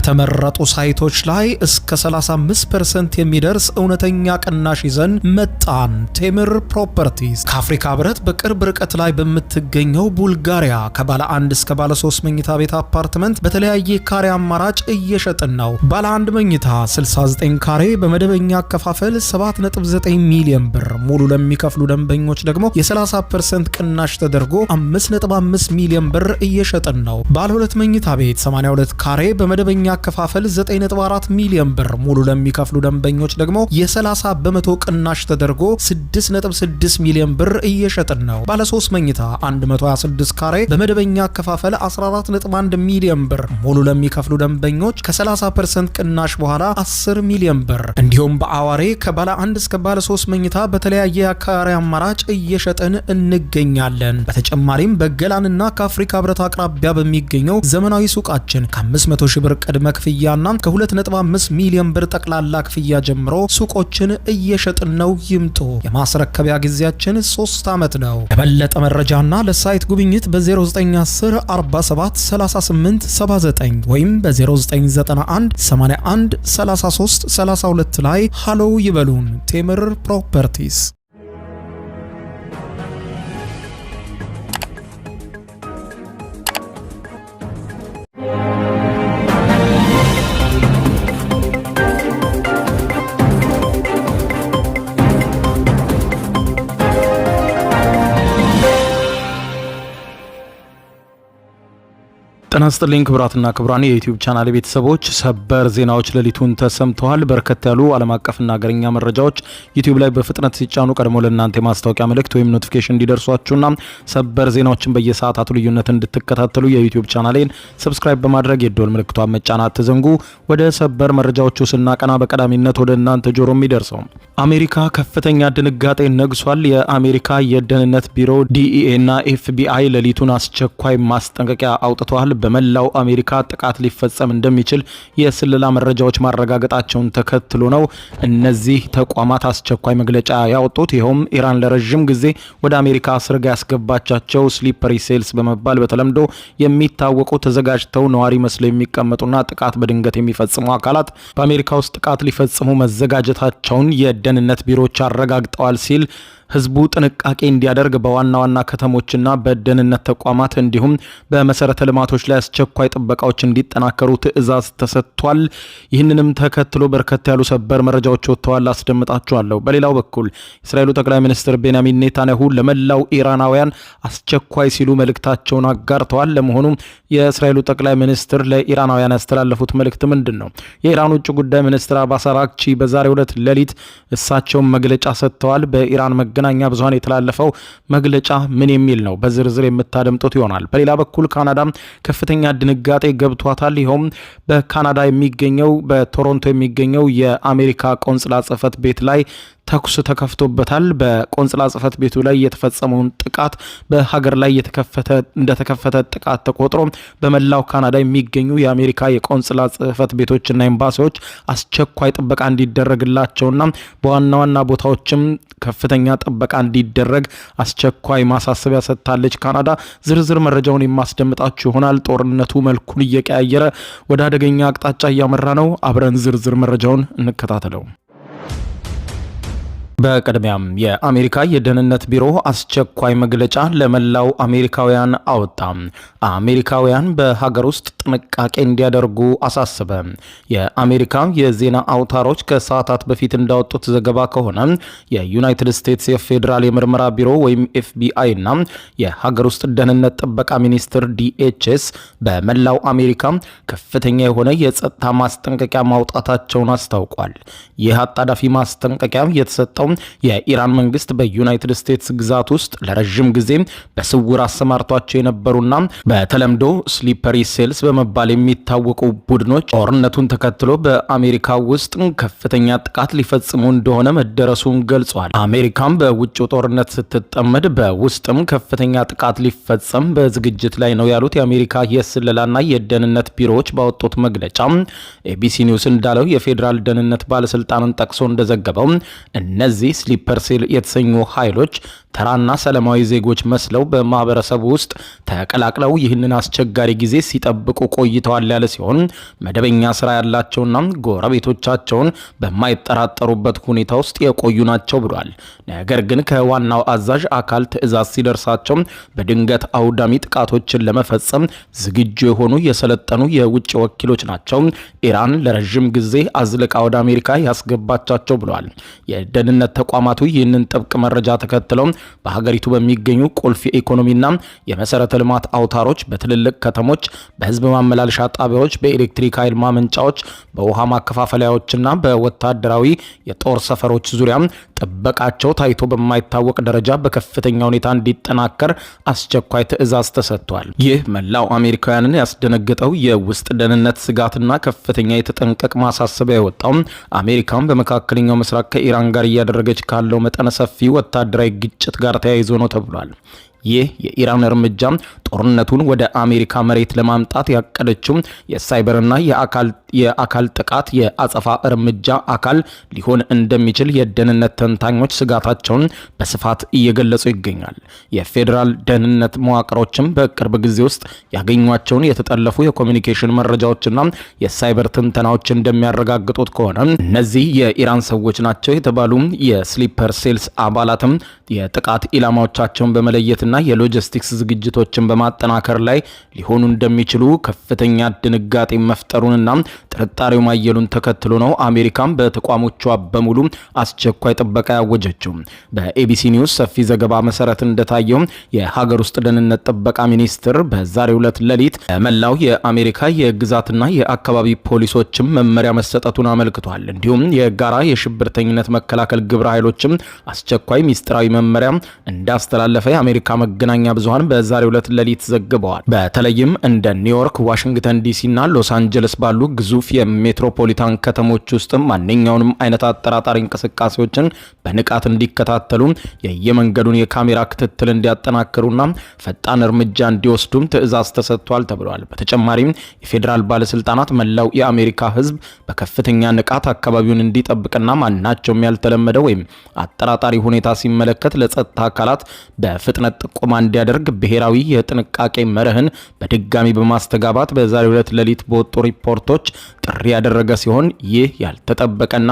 በተመረጡ ሳይቶች ላይ እስከ 35% የሚደርስ እውነተኛ ቅናሽ ይዘን መጣን። ቴምር ፕሮፐርቲስ ከአፍሪካ ህብረት በቅርብ ርቀት ላይ በምትገኘው ቡልጋሪያ ከባለ 1 እስከ ባለ 3 መኝታ ቤት አፓርትመንት በተለያየ ካሬ አማራጭ እየሸጥን ነው። ባለ 1 መኝታ 69 ካሬ በመደበኛ አከፋፈል 7.9 ሚሊዮን ብር፣ ሙሉ ለሚከፍሉ ደንበኞች ደግሞ የ30% ቅናሽ ተደርጎ 5.5 ሚሊዮን ብር እየሸጥን ነው። ባለ 2 መኝታ ቤት 82 ካሬ በመደበኛ አከፋፈል 9.4 ሚሊዮን ብር፣ ሙሉ ለሚከፍሉ ደንበኞች ደግሞ የ30 በመቶ ቅናሽ ተደርጎ 6.6 ሚሊዮን ብር እየሸጥን ነው። ባለ 3 መኝታ 126 ካሬ በመደበኛ አከፋፈል 14.1 ሚሊዮን ብር፣ ሙሉ ለሚከፍሉ ደንበኞች ከ30% ቅናሽ በኋላ 10 ሚሊዮን ብር። እንዲሁም በአዋሬ ከባለ 1 እስከ ባለ 3 መኝታ በተለያየ ካሬ አማራጭ እየሸጥን እንገኛለን። በተጨማሪም በገላንና ከአፍሪካ ህብረት አቅራቢያ በሚገኘው ዘመናዊ ሱቃችን ከ500 ሺህ ብር ቅድመ ክፍያና ከ2.5 ሚሊዮን ብር ጠቅላላ ክፍያ ጀምሮ ሱቆችን እየሸጥን ነው። ይምጡ። የማስረከቢያ ጊዜያችን 3 ዓመት ነው። ለበለጠ መረጃና ለሳይት ጉብኝት በ0910 47 38 79 ወይም በ0991 81 33 32 ላይ ሃሎ ይበሉን። ቴምር ፕሮፐርቲስ። ጤና ይስጥልኝ ክቡራትና ክቡራን የዩቲዩብ ቻናል ቤተሰቦች፣ ሰበር ዜናዎች ሌሊቱን ተሰምተዋል። በርከት ያሉ ዓለም አቀፍና ሀገርኛ መረጃዎች ዩቲዩብ ላይ በፍጥነት ሲጫኑ ቀድሞ ለእናንተ የማስታወቂያ መልእክት ወይም ኖቲፊኬሽን እንዲደርሷችሁና ሰበር ዜናዎችን በየሰዓታቱ ልዩነት እንድትከታተሉ የዩቲዩብ ቻናሌን ሰብስክራይብ በማድረግ የደወል ምልክቷን መጫን አትዘንጉ። ወደ ሰበር መረጃዎቹ ስናቀና በቀዳሚነት ወደ እናንተ ጆሮ የሚደርሰው አሜሪካ ከፍተኛ ድንጋጤ ነግሷል። የአሜሪካ የደህንነት ቢሮ ዲኢኤ እና ኤፍቢአይ ሌሊቱን አስቸኳይ ማስጠንቀቂያ አውጥተዋል። በመላው አሜሪካ ጥቃት ሊፈጸም እንደሚችል የስለላ መረጃዎች ማረጋገጣቸውን ተከትሎ ነው እነዚህ ተቋማት አስቸኳይ መግለጫ ያወጡት። ይኸውም ኢራን ለረጅም ጊዜ ወደ አሜሪካ አስርጋ ያስገባቻቸው ስሊፐሪ ሴልስ በመባል በተለምዶ የሚታወቁ ተዘጋጅተው ነዋሪ መስለው የሚቀመጡና ጥቃት በድንገት የሚፈጽሙ አካላት በአሜሪካ ውስጥ ጥቃት ሊፈጽሙ መዘጋጀታቸውን የደህንነት ቢሮዎች አረጋግጠዋል ሲል ህዝቡ ጥንቃቄ እንዲያደርግ በዋና ዋና ከተሞችና በደህንነት ተቋማት እንዲሁም በመሰረተ ልማቶች ላይ አስቸኳይ ጥበቃዎች እንዲጠናከሩ ትዕዛዝ ተሰጥቷል። ይህንንም ተከትሎ በርከት ያሉ ሰበር መረጃዎች ወጥተዋል፣ አስደምጣችኋለሁ። በሌላው በኩል የእስራኤሉ ጠቅላይ ሚኒስትር ቤንያሚን ኔታንያሁ ለመላው ኢራናውያን አስቸኳይ ሲሉ መልእክታቸውን አጋርተዋል። ለመሆኑ የእስራኤሉ ጠቅላይ ሚኒስትር ለኢራናውያን ያስተላለፉት መልእክት ምንድን ነው? የኢራን ውጭ ጉዳይ ሚኒስትር አባስ አራግቺ በዛሬው ዕለት ሌሊት እሳቸውን መግለጫ ሰጥተዋል። በኢራን መገናኛ ብዙሃን የተላለፈው መግለጫ ምን የሚል ነው? በዝርዝር የምታደምጡት ይሆናል። በሌላ በኩል ካናዳ ከፍተኛ ድንጋጤ ገብቷታል። ይኸውም በካናዳ የሚገኘው በቶሮንቶ የሚገኘው የአሜሪካ ቆንጽላ ጽሕፈት ቤት ላይ ተኩስ ተከፍቶበታል። በቆንጽላ ጽሕፈት ቤቱ ላይ የተፈጸመውን ጥቃት በሀገር ላይ እንደተከፈተ ጥቃት ተቆጥሮ በመላው ካናዳ የሚገኙ የአሜሪካ የቆንጽላ ጽሕፈት ቤቶችና ኤምባሲዎች አስቸኳይ ጥበቃ እንዲደረግላቸውና በዋና ዋና ቦታዎችም ከፍተኛ ጥበቃ እንዲደረግ አስቸኳይ ማሳሰቢያ ሰጥታለች ካናዳ። ዝርዝር መረጃውን የማስደምጣችሁ ይሆናል። ጦርነቱ መልኩን እየቀያየረ ወደ አደገኛ አቅጣጫ እያመራ ነው። አብረን ዝርዝር መረጃውን እንከታተለው። በቀደም የአሜሪካ የደህንነት ቢሮ አስቸኳይ መግለጫ ለመላው አሜሪካውያን አወጣ። አሜሪካውያን በሀገር ውስጥ ጥንቃቄ እንዲያደርጉ አሳሰበ። የአሜሪካ የዜና አውታሮች ከሰዓታት በፊት እንዳወጡት ዘገባ ከሆነ የዩናይትድ ስቴትስ የፌዴራል የምርመራ ቢሮ ወይም ኤፍቢአይ እና የሀገር ውስጥ ደህንነት ጥበቃ ሚኒስቴር ዲኤችኤስ በመላው አሜሪካ ከፍተኛ የሆነ የጸጥታ ማስጠንቀቂያ ማውጣታቸውን አስታውቋል። ይህ አጣዳፊ ማስጠንቀቂያ የተሰጠው የኢራን መንግስት በዩናይትድ ስቴትስ ግዛት ውስጥ ለረጅም ጊዜ በስውር አሰማርቷቸው የነበሩና በተለምዶ ስሊፐሪ ሴልስ በመባል የሚታወቁ ቡድኖች ጦርነቱን ተከትሎ በአሜሪካ ውስጥ ከፍተኛ ጥቃት ሊፈጽሙ እንደሆነ መደረሱን ገልጿል። አሜሪካም በውጭው ጦርነት ስትጠመድ በውስጥም ከፍተኛ ጥቃት ሊፈጸም በዝግጅት ላይ ነው ያሉት የአሜሪካ የስለላና የደህንነት ቢሮዎች ባወጡት መግለጫ ኤቢሲ ኒውስ እንዳለው የፌዴራል ደህንነት ባለስልጣንን ጠቅሶ እንደዘገበው እነዚህ እነዚህ ስሊፐር ሴል የተሰኙ ኃይሎች ተራና ሰላማዊ ዜጎች መስለው በማህበረሰቡ ውስጥ ተቀላቅለው ይህንን አስቸጋሪ ጊዜ ሲጠብቁ ቆይተዋል ያለ ሲሆን መደበኛ ስራ ያላቸውና ጎረቤቶቻቸውን በማይጠራጠሩበት ሁኔታ ውስጥ የቆዩ ናቸው ብሏል። ነገር ግን ከዋናው አዛዥ አካል ትዕዛዝ ሲደርሳቸው በድንገት አውዳሚ ጥቃቶችን ለመፈጸም ዝግጁ የሆኑ የሰለጠኑ የውጭ ወኪሎች ናቸው ኢራን ለረጅም ጊዜ አዝልቃ ወደ አሜሪካ ያስገባቻቸው ብሏል። የደህንነት ተቋማቱ ይህንን ጥብቅ መረጃ ተከትለው በሀገሪቱ በሚገኙ ቁልፍ የኢኮኖሚና የመሰረተ ልማት አውታሮች፣ በትልልቅ ከተሞች፣ በህዝብ ማመላለሻ ጣቢያዎች፣ በኤሌክትሪክ ኃይል ማመንጫዎች፣ በውሃ ማከፋፈያዎችና በወታደራዊ የጦር ሰፈሮች ዙሪያ ጥበቃቸው ታይቶ በማይታወቅ ደረጃ በከፍተኛ ሁኔታ እንዲጠናከር አስቸኳይ ትዕዛዝ ተሰጥቷል። ይህ መላው አሜሪካውያንን ያስደነገጠው የውስጥ ደህንነት ስጋትና ከፍተኛ የተጠንቀቅ ማሳሰቢያ የወጣው አሜሪካን በመካከለኛው ምስራቅ ከኢራን ጋር እያደረገች ካለው መጠነ ሰፊ ወታደራዊ ግጭት ጋር ተያይዞ ነው ተብሏል። ይህ የኢራን እርምጃ ጦርነቱን ወደ አሜሪካ መሬት ለማምጣት ያቀደችው የሳይበርና የአካል ጥቃት የአጸፋ እርምጃ አካል ሊሆን እንደሚችል የደህንነት ተንታኞች ስጋታቸውን በስፋት እየገለጹ ይገኛል። የፌዴራል ደህንነት መዋቅሮችም በቅርብ ጊዜ ውስጥ ያገኟቸውን የተጠለፉ የኮሚኒኬሽን መረጃዎችና የሳይበር ትንተናዎች እንደሚያረጋግጡት ከሆነ እነዚህ የኢራን ሰዎች ናቸው የተባሉ የስሊፐር ሴልስ አባላትም የጥቃት ኢላማዎቻቸውን በመለየትና የሎጂስቲክስ ዝግጅቶችን በማጠናከር ላይ ሊሆኑ እንደሚችሉ ከፍተኛ ድንጋጤ መፍጠሩንና ጥርጣሬው ማየሉን ተከትሎ ነው አሜሪካን በተቋሞቿ በሙሉ አስቸኳይ ጥበቃ ያወጀችው። በኤቢሲ ኒውስ ሰፊ ዘገባ መሰረት እንደታየው የሀገር ውስጥ ደህንነት ጥበቃ ሚኒስቴር በዛሬው ዕለት ሌሊት ለመላው የአሜሪካ የግዛትና የአካባቢ ፖሊሶችም መመሪያ መሰጠቱን አመልክቷል። እንዲሁም የጋራ የሽብርተኝነት መከላከል ግብረ ኃይሎችም አስቸኳይ ሚስጥራዊ መመሪያ እንዳስተላለፈ የአሜሪካ መገናኛ ብዙሃን በዛሬው ዕለት ሌሊት ዘግበዋል። በተለይም እንደ ኒውዮርክ፣ ዋሽንግተን ዲሲና ሎስ አንጀለስ ባሉ ግዙፍ የሜትሮፖሊታን ከተሞች ውስጥ ማንኛውንም አይነት አጠራጣሪ እንቅስቃሴዎችን በንቃት እንዲከታተሉ የየመንገዱን የካሜራ ክትትል እንዲያጠናክሩና ፈጣን እርምጃ እንዲወስዱም ትዕዛዝ ተሰጥቷል ተብሏል። በተጨማሪም የፌዴራል ባለስልጣናት መላው የአሜሪካ ሕዝብ በከፍተኛ ንቃት አካባቢውን እንዲጠብቅና ማናቸውም ያልተለመደ ወይም አጠራጣሪ ሁኔታ ሲመለከት ለጸጥታ አካላት በፍጥነት ጥቆማ እንዲያደርግ ብሔራዊ የጥንቃቄ መርህን በድጋሚ በማስተጋባት በዛሬው ዕለት ሌሊት በወጡ ሪፖርቶች ጥሪ ያደረገ ሲሆን ይህ ያልተጠበቀና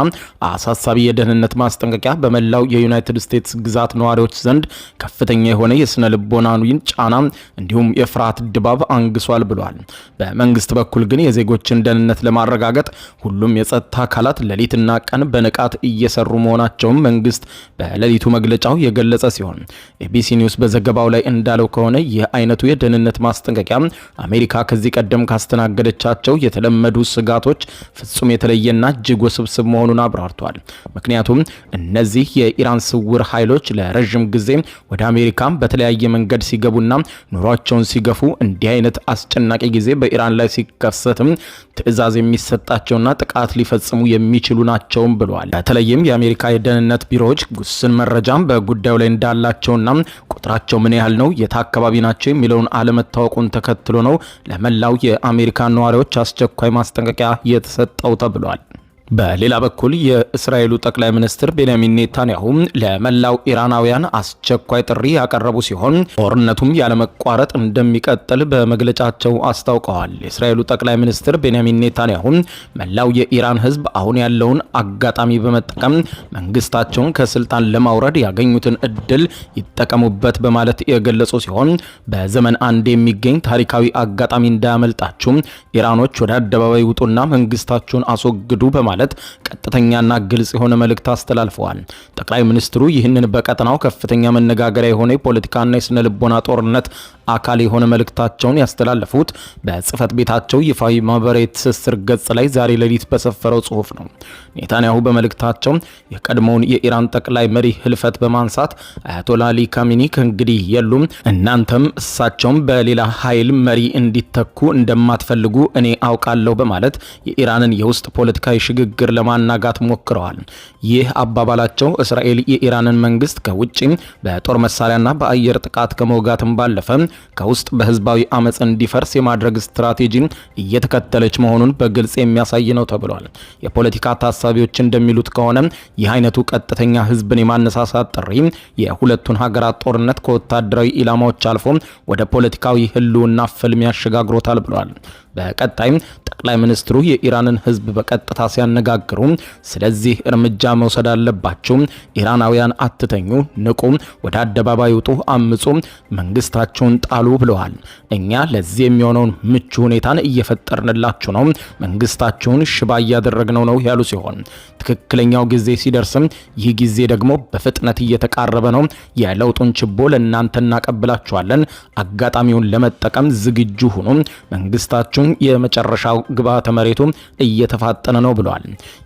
አሳሳቢ የደህንነት ማስጠንቀቂያ በመላው የዩናይትድ ስቴትስ ግዛት ነዋሪዎች ዘንድ ከፍተኛ የሆነ የስነ ልቦናዊ ጫና እንዲሁም የፍርሃት ድባብ አንግሷል ብሏል። በመንግስት በኩል ግን የዜጎችን ደህንነት ለማረጋገጥ ሁሉም የጸጥታ አካላት ሌሊትና ቀን በንቃት እየሰሩ መሆናቸውን መንግስት በሌሊቱ መግለጫው የገለጸ ሲሆን ኤቢሲ ኒውስ በዘገባው ላይ እንዳለው ከሆነ ይህ አይነቱ የደህንነት ማስጠንቀቂያ አሜሪካ ከዚህ ቀደም ካስተናገደቻቸው የተለመዱ ስጋቶች ፍጹም የተለየና እጅግ ውስብስብ መሆኑን አብራርቷል። ምክንያቱም እነዚህ የኢራን ስውር ኃይሎች ለረጅም ጊዜ ወደ አሜሪካ በተለያየ መንገድ ሲገቡና ኑሯቸውን ሲገፉ እንዲህ አይነት አስጨናቂ ጊዜ በኢራን ላይ ሲከሰትም ትዕዛዝ የሚሰጣቸውና ጥቃት ሊፈጽሙ የሚችሉ ናቸውም ብለዋል። በተለይም የአሜሪካ የደህንነት ቢሮዎች ውስን መረጃም በጉዳዩ ላይ እንዳላቸውና ቁጥራቸው ምን ያህል ነው፣ የት አካባቢ ናቸው የሚለውን አለመታወቁን ተከትሎ ነው ለመላው የአሜሪካ ነዋሪዎች አስቸኳይ ማስጠንቀቂያ የተሰጠው ተብሏል። በሌላ በኩል የእስራኤሉ ጠቅላይ ሚኒስትር ቤንያሚን ኔታንያሁ ለመላው ኢራናውያን አስቸኳይ ጥሪ ያቀረቡ ሲሆን ጦርነቱም ያለመቋረጥ እንደሚቀጥል በመግለጫቸው አስታውቀዋል። የእስራኤሉ ጠቅላይ ሚኒስትር ቤንያሚን ኔታንያሁ መላው የኢራን ሕዝብ አሁን ያለውን አጋጣሚ በመጠቀም መንግስታቸውን ከስልጣን ለማውረድ ያገኙትን እድል ይጠቀሙበት በማለት የገለጹ ሲሆን በዘመን አንድ የሚገኝ ታሪካዊ አጋጣሚ እንዳያመልጣችሁ ኢራኖች ወደ አደባባይ ውጡና መንግስታቸውን አስወግዱ በማለት ቀጥተኛና ግልጽ የሆነ መልእክት አስተላልፈዋል። ጠቅላይ ሚኒስትሩ ይህንን በቀጠናው ከፍተኛ መነጋገሪያ የሆነ የፖለቲካና የስነ ልቦና ጦርነት አካል የሆነ መልእክታቸውን ያስተላለፉት በጽህፈት ቤታቸው ይፋዊ ማህበራዊ ትስስር ገጽ ላይ ዛሬ ሌሊት በሰፈረው ጽሁፍ ነው። ኔታንያሁ በመልእክታቸው የቀድሞውን የኢራን ጠቅላይ መሪ ህልፈት በማንሳት አያቶላ አሊ ካሚኒ ከእንግዲህ የሉም፣ እናንተም እሳቸውም በሌላ ኃይል መሪ እንዲተኩ እንደማትፈልጉ እኔ አውቃለሁ በማለት የኢራንን የውስጥ ፖለቲካዊ ሽግግር ለማናጋት ሞክረዋል። ይህ አባባላቸው እስራኤል የኢራንን መንግስት ከውጭ በጦር መሳሪያና በአየር ጥቃት ከመውጋትም ባለፈ ከውስጥ በህዝባዊ አመጽ እንዲፈርስ የማድረግ ስትራቴጂ እየተከተለች መሆኑን በግልጽ የሚያሳይ ነው ተብሏል። የፖለቲካ ታሳቢዎች እንደሚሉት ከሆነ ይህ አይነቱ ቀጥተኛ ህዝብን የማነሳሳት ጥሪ የሁለቱን ሀገራት ጦርነት ከወታደራዊ ኢላማዎች አልፎ ወደ ፖለቲካዊ ህልውና ፍልሚያ ያሸጋግሮታል ብለዋል። በቀጣይም ጠቅላይ ሚኒስትሩ የኢራንን ህዝብ በቀጥታ ሲያነጋግሩ ስለዚህ እርምጃ መውሰድ አለባችሁ፣ ኢራናውያን አትተኙ፣ ንቁ፣ ወደ አደባባይ ውጡ፣ አምጹ፣ መንግስታችሁን ጣሉ ብለዋል። እኛ ለዚህ የሚሆነውን ምቹ ሁኔታን እየፈጠርንላችሁ ነው፣ መንግስታችሁን ሽባ እያደረግነው ነው ያሉ ሲሆን ትክክለኛው ጊዜ ሲደርስም ይህ ጊዜ ደግሞ በፍጥነት እየተቃረበ ነው፣ የለውጡን ችቦ ለእናንተ እናቀብላችኋለን፣ አጋጣሚውን ለመጠቀም ዝግጁ ሁኑ፣ መንግስታችሁ የመጨረሻው ግብዓተ መሬቱ እየተፋጠነ ነው ብለዋል።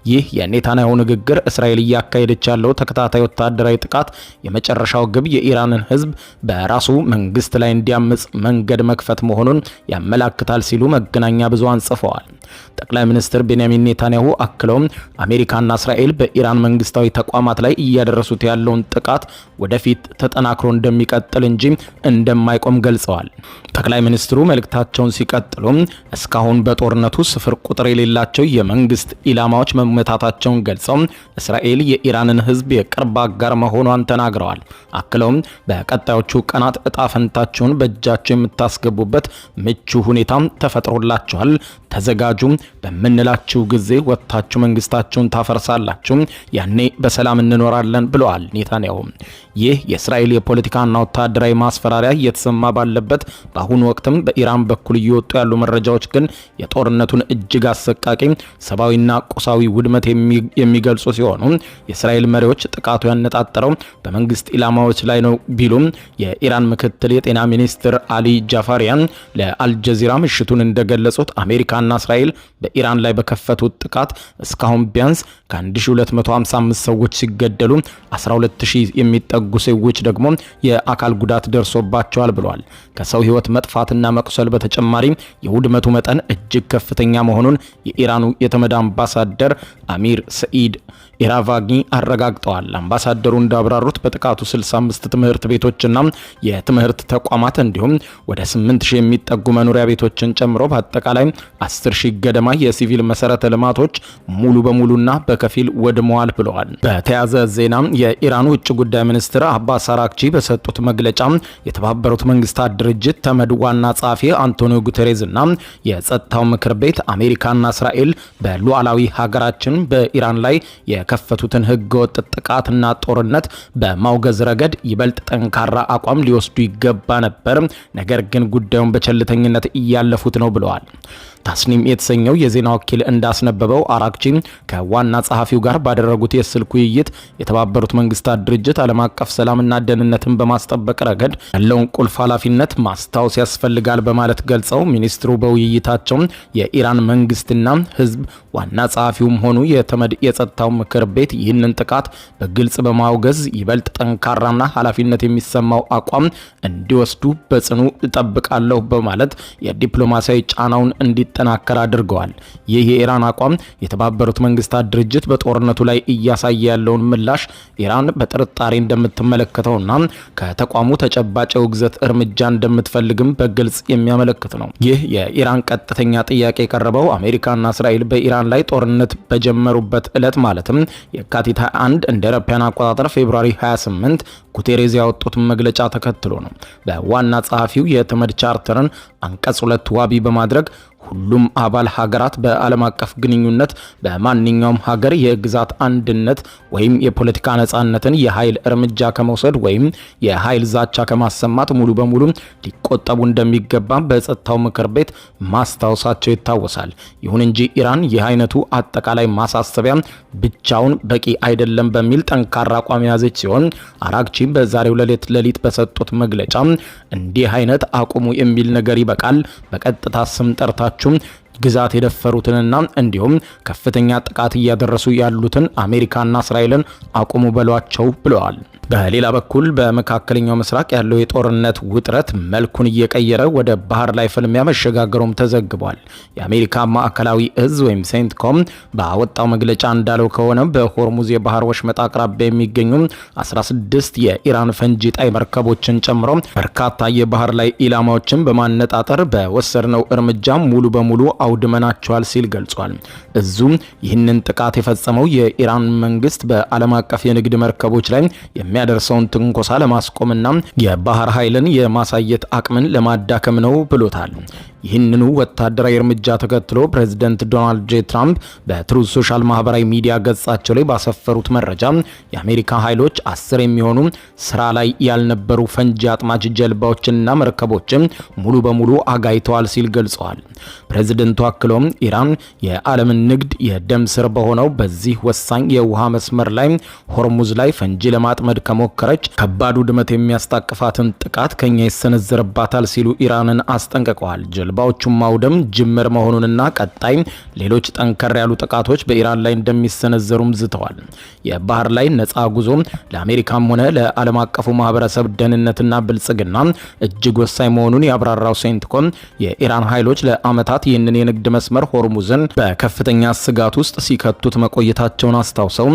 ይህ የኔታንያሁ ንግግር እስራኤል እያካሄደች ያለው ተከታታይ ወታደራዊ ጥቃት የመጨረሻው ግብ የኢራንን ህዝብ በራሱ መንግስት ላይ እንዲያምጽ መንገድ መክፈት መሆኑን ያመላክታል ሲሉ መገናኛ ብዙሃን ጽፈዋል። ጠቅላይ ሚኒስትር ቤንያሚን ኔታንያሁ አክለውም አሜሪካና እስራኤል በኢራን መንግስታዊ ተቋማት ላይ እያደረሱት ያለውን ጥቃት ወደፊት ተጠናክሮ እንደሚቀጥል እንጂ እንደማይቆም ገልጸዋል። ጠቅላይ ሚኒስትሩ መልእክታቸውን ሲቀጥሉ እስካሁን በጦርነቱ ስፍር ቁጥር የሌላቸው የመንግስት ኢላማዎች መመታታቸውን ገልጸው እስራኤል የኢራንን ህዝብ የቅርብ አጋር መሆኗን ተናግረዋል። አክለውም በቀጣዮቹ ቀናት እጣ ፈንታቸውን በእጃቸው የምታስገቡበት ምቹ ሁኔታ ተፈጥሮላቸዋል፣ ተዘጋጁ፣ በምንላችሁ ጊዜ ወጥታችሁ መንግስታችሁን ታፈርሳላችሁ፣ ያኔ በሰላም እንኖራለን ብለዋል ኔታንያሁ። ይህ የእስራኤል የፖለቲካና ወታደራዊ ማስፈራሪያ እየተሰማ ባለበት በአሁኑ ወቅትም በኢራን በኩል እየወጡ ያሉ መረጃዎች ግን የጦርነቱን እጅግ አሰቃቂ ሰብአዊና ቁሳዊ ውድመት የሚገልጹ ሲሆኑ የእስራኤል መሪዎች ጥቃቱ ያነጣጠረው በመንግስት ኢላማዎች ላይ ነው ቢሉም የኢራን ምክትል የጤና ሚኒስትር አሊ ጃፋሪያን ለአልጀዚራ ምሽቱን እንደገለጹት አሜሪካና እስራኤል በኢራን ላይ በከፈቱት ጥቃት እስካሁን ቢያንስ ከ1255 ሰዎች ሲገደሉ 12000 የሚጠጉ ሰዎች ደግሞ የአካል ጉዳት ደርሶባቸዋል ብለዋል። ከሰው ህይወት መጥፋትና መቁሰል በተጨማሪ የውድመቱ መጠን እጅግ ከፍተኛ መሆኑን የኢራኑ የተመድ አምባሳደር አሚር ሰኢድ ኢራቫጊ አረጋግጠዋል። አምባሳደሩ እንዳብራሩት በጥቃቱ 65 ትምህርት ቤቶችና የትምህርት ተቋማት እንዲሁም ወደ 8000 የሚጠጉ መኖሪያ ቤቶችን ጨምሮ በአጠቃላይ 10000 ገደማ የሲቪል መሰረተ ልማቶች ሙሉ በሙሉና በከፊል ወድመዋል ብለዋል። በተያያዘ ዜና የኢራኑ ውጭ ጉዳይ ሚኒስትር አባስ አራግቺ በሰጡት መግለጫ የተባበሩት መንግስታት ድርጅት ተመድ ዋና ጸሐፊ አንቶኒዮ ጉተሬዝ እና የጸጥታው ምክር ቤት አሜሪካና እስራኤል በሉዓላዊ ሀገራችን በኢራን ላይ የከፈቱትን ህገወጥ ጥቃትና ጦርነት በማውገዝ ረገድ ይበልጥ ጠንካራ አቋም ሊወስዱ ይገባ ነበር፣ ነገር ግን ጉዳዩን በቸልተኝነት እያለፉት ነው ብለዋል። ታስኒም የተሰኘው የዜና ወኪል እንዳስነበበው አራግቺ ከዋና ጸሐፊው ጋር ባደረጉት የስልክ ውይይት የተባበሩት መንግስታት ድርጅት ዓለም አቀፍ ሰላምና ደህንነትን በማስጠበቅ ረገድ ያለውን ቁልፍ ኃላፊነት ማስታወስ ያስፈልጋል በማለት ገልጸው ሚኒስትሩ በውይይታቸው የኢራን መንግስትና ህዝብ ዋና ጸሐፊውም ሆኑ የተመድ የጸጥታው ምክር ቤት ይህንን ጥቃት በግልጽ በማውገዝ ይበልጥ ጠንካራና ኃላፊነት የሚሰማው አቋም እንዲወስዱ በጽኑ እጠብቃለሁ በማለት የዲፕሎማሲያዊ ጫናውን እንዲጠናከር አድርገዋል። ይህ የኢራን አቋም የተባበሩት መንግስታት ድርጅት በጦርነቱ ላይ እያሳየ ያለውን ምላሽ ኢራን በጥርጣሬ እንደምትመለከተውና ከተቋሙ ተጨባጭ ውግዘት እርምጃ እንደምትፈልግም በግልጽ የሚያመለክት ነው። ይህ የኢራን ቀጥተኛ ጥያቄ የቀረበው አሜሪካና እስራኤል በኢራን ላይ ጦርነት በጀመሩበት ዕለት ማለትም የካቲት 21 እንደ አውሮፓውያን አቆጣጠር ፌብሩዋሪ 28 ጉቴሬዝ ያወጡትን መግለጫ ተከትሎ ነው። በዋና ጸሐፊው የተመድ ቻርተርን አንቀጽ 2 ዋቢ በማድረግ ሁሉም አባል ሀገራት በዓለም አቀፍ ግንኙነት በማንኛውም ሀገር የግዛት አንድነት ወይም የፖለቲካ ነጻነትን የኃይል እርምጃ ከመውሰድ ወይም የኃይል ዛቻ ከማሰማት ሙሉ በሙሉ ሊቆጠቡ እንደሚገባ በጸጥታው ምክር ቤት ማስታወሳቸው ይታወሳል። ይሁን እንጂ ኢራን ይህ አይነቱ አጠቃላይ ማሳሰቢያ ብቻውን በቂ አይደለም በሚል ጠንካራ አቋም የያዘች ሲሆን አራግቺ በዛሬው ሌሊት በሰጡት መግለጫ እንዲህ አይነት አቁሙ የሚል ነገር ይበቃል፣ በቀጥታ ስም ጠርታ ግዛት የደፈሩትንና እንዲሁም ከፍተኛ ጥቃት እያደረሱ ያሉትን አሜሪካና እስራኤልን አቁሙ በሏቸው ብለዋል። በሌላ በኩል በመካከለኛው ምስራቅ ያለው የጦርነት ውጥረት መልኩን እየቀየረ ወደ ባህር ላይ ፍልሚያ መሸጋገሩም ተዘግቧል። የአሜሪካ ማዕከላዊ እዝ ወይም ሴንትኮም ባወጣው መግለጫ እንዳለው ከሆነ በሆርሙዝ የባህር ወሽመጥ አቅራቢያ የሚገኙ 16 የኢራን ፈንጂ ጣይ መርከቦችን ጨምሮ በርካታ የባህር ላይ ኢላማዎችን በማነጣጠር በወሰድነው እርምጃ ሙሉ በሙሉ አውድመናቸዋል ሲል ገልጿል። እዙም ይህንን ጥቃት የፈጸመው የኢራን መንግስት በዓለም አቀፍ የንግድ መርከቦች ላይ የሚያደርሰውን ትንኮሳ ለማስቆምና የባህር ኃይልን የማሳየት አቅምን ለማዳከም ነው ብሎታል። ይህንኑ ወታደራዊ እርምጃ ተከትሎ ፕሬዝዳንት ዶናልድ ጄ ትራምፕ በትሩዝ ሶሻል ማህበራዊ ሚዲያ ገጻቸው ላይ ባሰፈሩት መረጃ የአሜሪካ ኃይሎች 10 የሚሆኑ ስራ ላይ ያልነበሩ ፈንጂ አጥማጅ ጀልባዎችንና መርከቦችን ሙሉ በሙሉ አጋይተዋል ሲል ገልጸዋል። ፕሬዝዳንቱ አክሎም ኢራን የዓለምን ንግድ የደም ስር በሆነው በዚህ ወሳኝ የውሃ መስመር ላይ ሆርሙዝ ላይ ፈንጂ ለማጥመድ ከሞከረች ከባድ ውድመት የሚያስታቅፋትን ጥቃት ከኛ ይሰነዘርባታል ሲሉ ኢራንን አስጠንቅቀዋል። ጀልባዎቹን ማውደም ጅምር መሆኑንና ቀጣይ ሌሎች ጠንከር ያሉ ጥቃቶች በኢራን ላይ እንደሚሰነዘሩም ዝተዋል። የባህር ላይ ነፃ ጉዞ ለአሜሪካም ሆነ ለዓለም አቀፉ ማህበረሰብ ደህንነትና ብልጽግና እጅግ ወሳኝ መሆኑን ያብራራው ሴንትኮም የኢራን ኃይሎች ለዓመታት ይህንን የንግድ መስመር ሆርሙዝን በከፍተኛ ስጋት ውስጥ ሲከቱት መቆየታቸውን አስታውሰው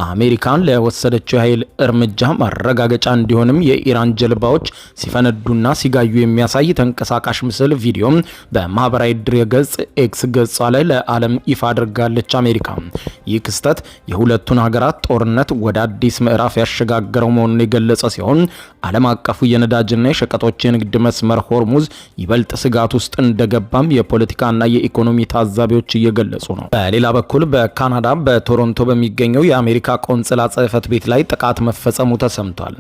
አሜሪካን ለወሰደችው የኃይል እርምጃ ማረጋገጫ እንዲሆንም የኢራን ጀልባዎች ሲፈነዱና ሲጋዩ የሚያሳይ ተንቀሳቃሽ ምስል ቪዲዮ በማህበራዊ ድረገጽ ኤክስ ገጿ ላይ ለዓለም ይፋ አድርጋለች። አሜሪካ ይህ ክስተት የሁለቱን ሀገራት ጦርነት ወደ አዲስ ምዕራፍ ያሸጋገረው መሆኑን የገለጸ ሲሆን ዓለም አቀፉ የነዳጅና የሸቀጦች የንግድ መስመር ሆርሙዝ ይበልጥ ስጋት ውስጥ እንደገባም የፖለቲካና የኢኮኖሚ ታዛቢዎች እየገለጹ ነው። በሌላ በኩል በካናዳ በቶሮንቶ በሚገኘው የአሜሪካ ቆንጽላ ጽሕፈት ቤት ላይ ጥቃት መፈጸሙ ተሰምቷል።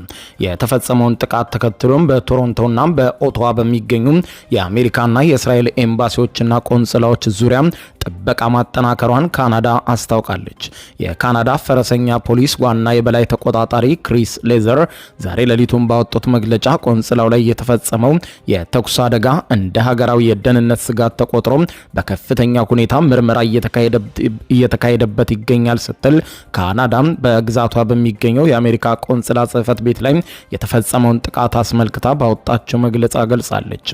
የተፈጸመውን ጥቃት ተከትሎም በቶሮንቶና በኦቶዋ በሚገኙ የአሜሪካና የእስራኤል ኤምባሲዎችና ቆንጽላዎች ዙሪያ ጥበቃ ማጠናከሯን ካናዳ አስታውቃለች። የካናዳ ፈረሰኛ ፖሊስ ዋና የበላይ ተቆጣጣሪ ክሪስ ሌዘር ዛሬ ሌሊቱን ባወጡት መግለጫ ቆንጽላው ላይ የተፈጸመው የተኩስ አደጋ እንደ ሀገራዊ የደህንነት ስጋት ተቆጥሮ በከፍተኛ ሁኔታ ምርመራ እየተካሄደበት ይገኛል ስትል ካናዳ በግዛቷ በሚገኘው የአሜሪካ ቆንጽላ ጽሕፈት ቤት ላይ የተፈጸመውን ጥቃት አስመልክታ ባወጣችው መግለጫ ገልጻለች።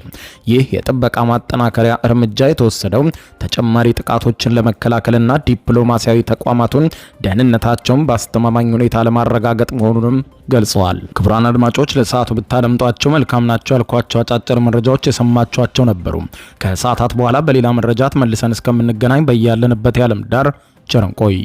ይህ የጥበቃ ማጠናከሪያ እርምጃ የተወሰደው ተጨማሪ ጥቃቶችን ለመከላከልና ዲፕሎማሲያዊ ተቋማቱን ደህንነታቸውን በአስተማማኝ ሁኔታ ለማረጋገጥ መሆኑንም ገልጸዋል። ክቡራን አድማጮች ለሰዓቱ ብታደምጧቸው መልካም ናቸው ያልኳቸው አጫጭር መረጃዎች የሰማችኋቸው ነበሩ። ከሰዓታት በኋላ በሌላ መረጃ ተመልሰን እስከምንገናኝ በያለንበት የዓለም ዳር ቸር እንቆይ።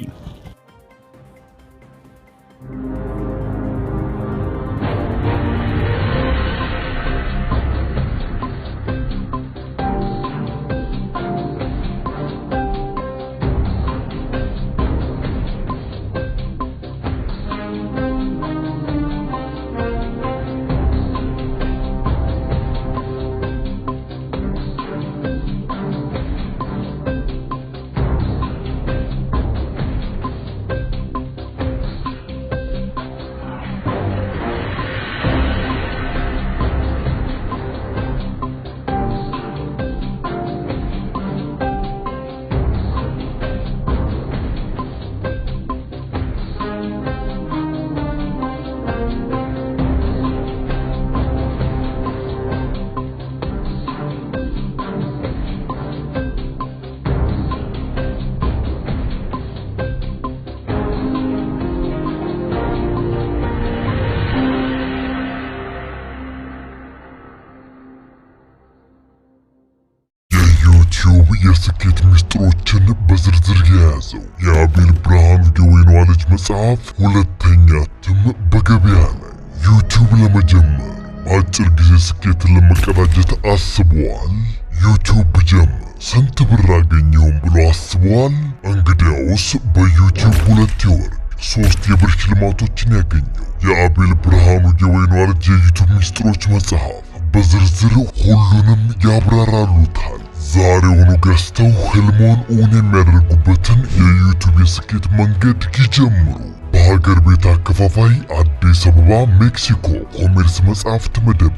ዩቲዩብ የስኬት ምስጢሮችን በዝርዝር የያዘው የአቤል ብርሃኑ የወይኗ ልጅ መጽሐፍ ሁለተኛ እትም በገበያ ላይ። ዩቲዩብ ለመጀመር በአጭር ጊዜ ስኬትን ለመቀዳጀት አስበዋል? ዩቲዩብ ብጀምር ስንት ብር አገኘሁም ብሎ አስበዋል? እንግዲያውስ በዩቲዩብ 2 የወርቅ 3 የብር ሽልማቶችን ያገኘው የአቤል ብርሃኑ የወይኗ ልጅ የዩቲዩብ ምስጢሮች መጽሐፍ በዝርዝር ሁሉንም ያብራራሉታል። ዛሬውኑ ገዝተው ህልሞን እውን የሚያደርጉበትን የዩቲዩብ የስኬት መንገድ ይጀምሩ። በሀገር ቤት አከፋፋይ አዲስ አበባ ሜክሲኮ ኮሜርስ መጽሐፍት መደብር።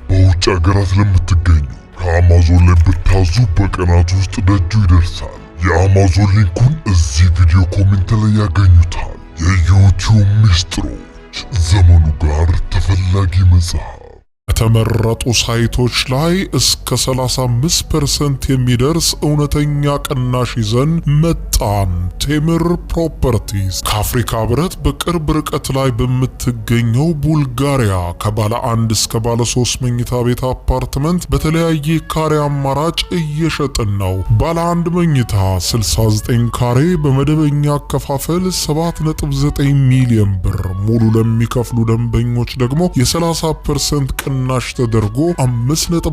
በውጭ ሀገራት ለምትገኙ ከአማዞን ላይ ብታዙ በቀናት ውስጥ ደጁ ይደርሳል። የአማዞን ሊንኩን እዚህ ቪዲዮ ኮሜንት ላይ ያገኙታል። የዩቲዩብ ሚስጥሮች፣ ዘመኑ ጋር ተፈላጊ መጽሐፍ። ከተመረጡ ሳይቶች ላይ እስከ 35% የሚደርስ እውነተኛ ቅናሽ ይዘን መጣን። ቴምር ፕሮፐርቲስ ከአፍሪካ ህብረት በቅርብ ርቀት ላይ በምትገኘው ቡልጋሪያ ከባለ 1 እስከ ባለ 3 መኝታ ቤት አፓርትመንት በተለያየ ካሬ አማራጭ እየሸጥን ነው። ባለ 1 መኝታ 69 ካሬ በመደበኛ አከፋፈል 7.9 ሚሊዮን ብር፣ ሙሉ ለሚከፍሉ ደንበኞች ደግሞ የ30% ቅናሽ ተደርጎ 5.5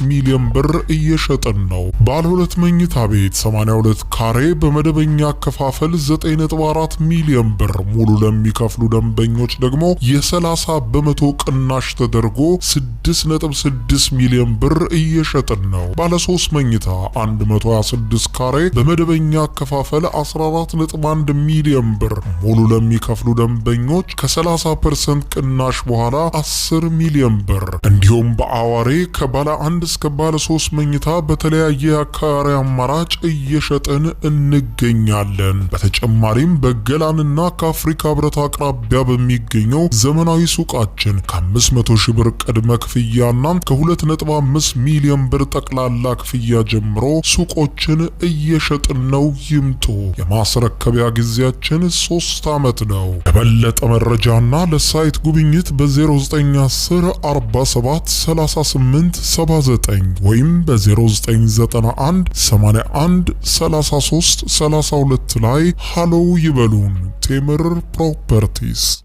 ሚሊዮን ብር እየሸጥን ነው። ባለ 2 መኝታ ቤት 82 ካሬ በመደበኛ አከፋፈል 9.4 ሚሊዮን ብር፣ ሙሉ ለሚከፍሉ ደንበኞች ደግሞ የ30 በመቶ ቅናሽ ተደርጎ 6.6 ሚሊዮን ብር እየሸጥን ነው። ባለ 3 መኝታ 126 ካሬ በመደበኛ አከፋፈል 14.1 ሚሊዮን ብር፣ ሙሉ ለሚከፍሉ ደንበኞች ከ30% ቅናሽ በኋላ 10 ሚሊዮን ብር። እንዲሁም በአዋሬ ከባለ 1 እስከ ባለ 3 መኝታ በተለያየ ካሬ አማራጭ እየሸጥን እንገኛለን። በተጨማሪም በገላንና ከአፍሪካ ህብረት አቅራቢያ በሚገኘው ዘመናዊ ሱቃችን ከ500 ሺህ ብር ቅድመ ክፍያና ከ2.5 ሚሊዮን ብር ጠቅላላ ክፍያ ጀምሮ ሱቆችን እየሸጥን ነው። ይምጡ። የማስረከቢያ ጊዜያችን 3 ዓመት ነው። ለበለጠ መረጃና ለሳይት ጉብኝት በ0910 47 38 79 ወይም በ0991 81 33 32 ላይ ሃሎ ይበሉን። ቴምር ፕሮፐርቲስ